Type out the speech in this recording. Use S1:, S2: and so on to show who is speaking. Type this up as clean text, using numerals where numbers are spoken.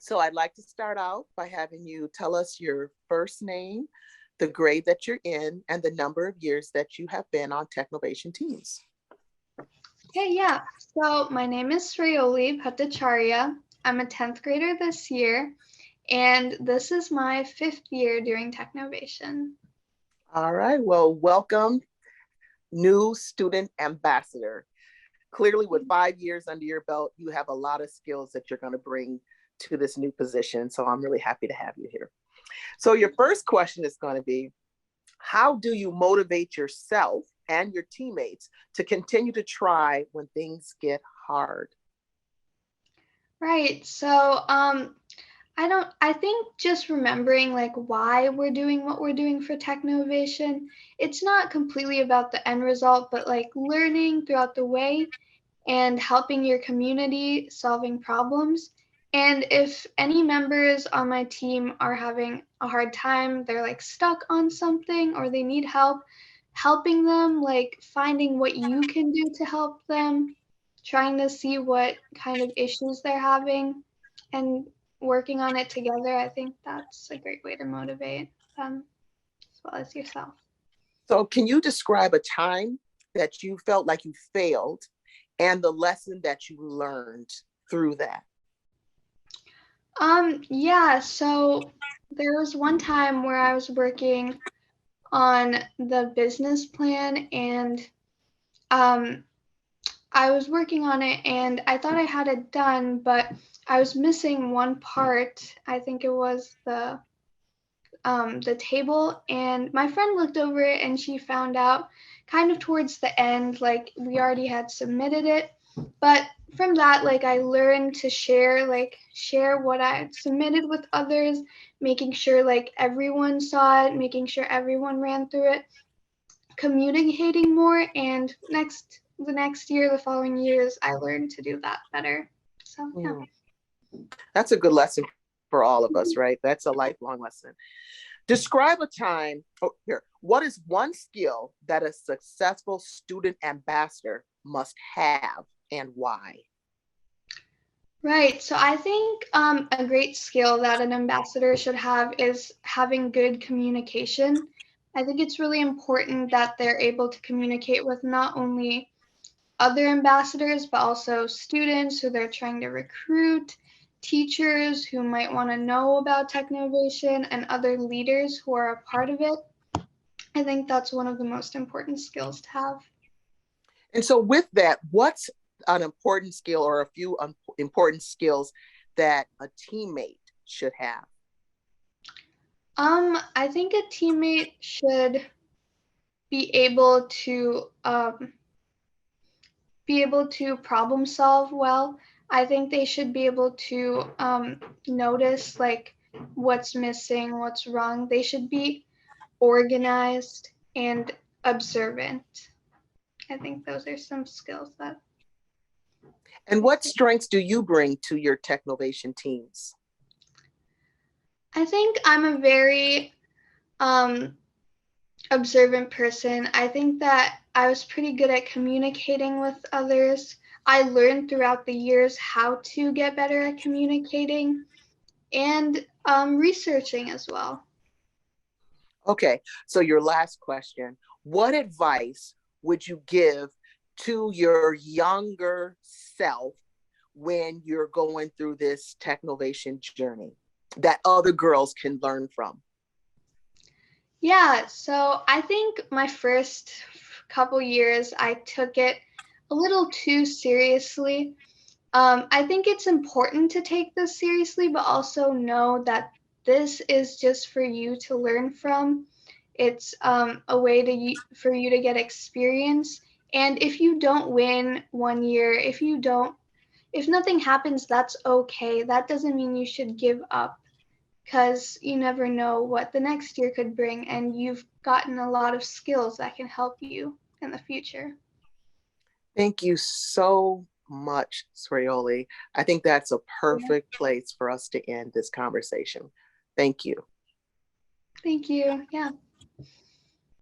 S1: So I'd like to start out by having you tell us your first name, the grade that you're in, and the number of years that you have been on Technovation teams.
S2: Okay, yeah. So my name is Sreyoli. I'm a 10th grader this year, and this is my 5th year doing Technovation.
S1: All right, well, welcome, new student ambassador. Clearly, with 5 years under your belt, you have a lot of skills that you're going to bring to this new position. So I'm really happy to have you here. So your first question is going to be, how do you motivate yourself and your teammates to continue to try when things get hard?
S2: Right. So I think just remembering like why we're doing what we're doing for Technovation, it's not completely about the end result, but like learning throughout the way and helping your community solving problems. And if any members on my team are having a hard time, they're like stuck on something or they need help, helping them, like finding what you can do to help them, trying to see what kind of issues they're having and working on it together, I think that's a great way to motivate them as well as yourself.
S1: So can you describe a time that you felt like you failed and the lesson that you learned through that?
S2: Yeah, so there was one time where I was working on the business plan and um I was working on it and I thought I had it done, but I was missing one part. I think it was the table, and my friend looked over it and she found out kind of towards the end, like we already had submitted it. But from that, like I learned to share what I submitted with others, making sure like everyone saw it, making sure everyone ran through it, communicating more, and the next year, the following years, I learned to do that better. So yeah.
S1: That's a good lesson for all of us, right? That's a lifelong lesson. Describe a time, what is one skill that a successful student ambassador must have and why?
S2: Right. So I think a great skill that an ambassador should have is having good communication. I think it's really important that they're able to communicate with not only other ambassadors, but also students who they're trying to recruit, teachers who might want to know about Technovation, and other leaders who are a part of it. I think that's one of the most important skills to have.
S1: And so with that, what's an important skill or a few important skills that a teammate should have?
S2: I think a teammate should be able to problem solve well. I think they should be able to notice like what's missing, what's wrong. They should be organized and observant. I think those are some skills that.
S1: And what strengths do you bring to your Technovation teams?
S2: I think I'm a very observant person. I think that I was pretty good at communicating with others. I learned throughout the years how to get better at communicating and researching as well.
S1: Okay, so your last question, what advice would you give to your younger self when you're going through this Technovation journey that other girls can learn from?
S2: Yeah, so I think my first couple years I took it a little too seriously. I think it's important to take this seriously, but also know that this is just for you to learn from. It's a way for you to get experience. And if you don't win one year, if nothing happens, that's okay. That doesn't mean you should give up because you never know what the next year could bring, and you've gotten a lot of skills that can help you in the future.
S1: Thank you so much, Sreyoli. I think that's a perfect place for us to end this conversation. Thank you.
S2: Thank you. Yeah.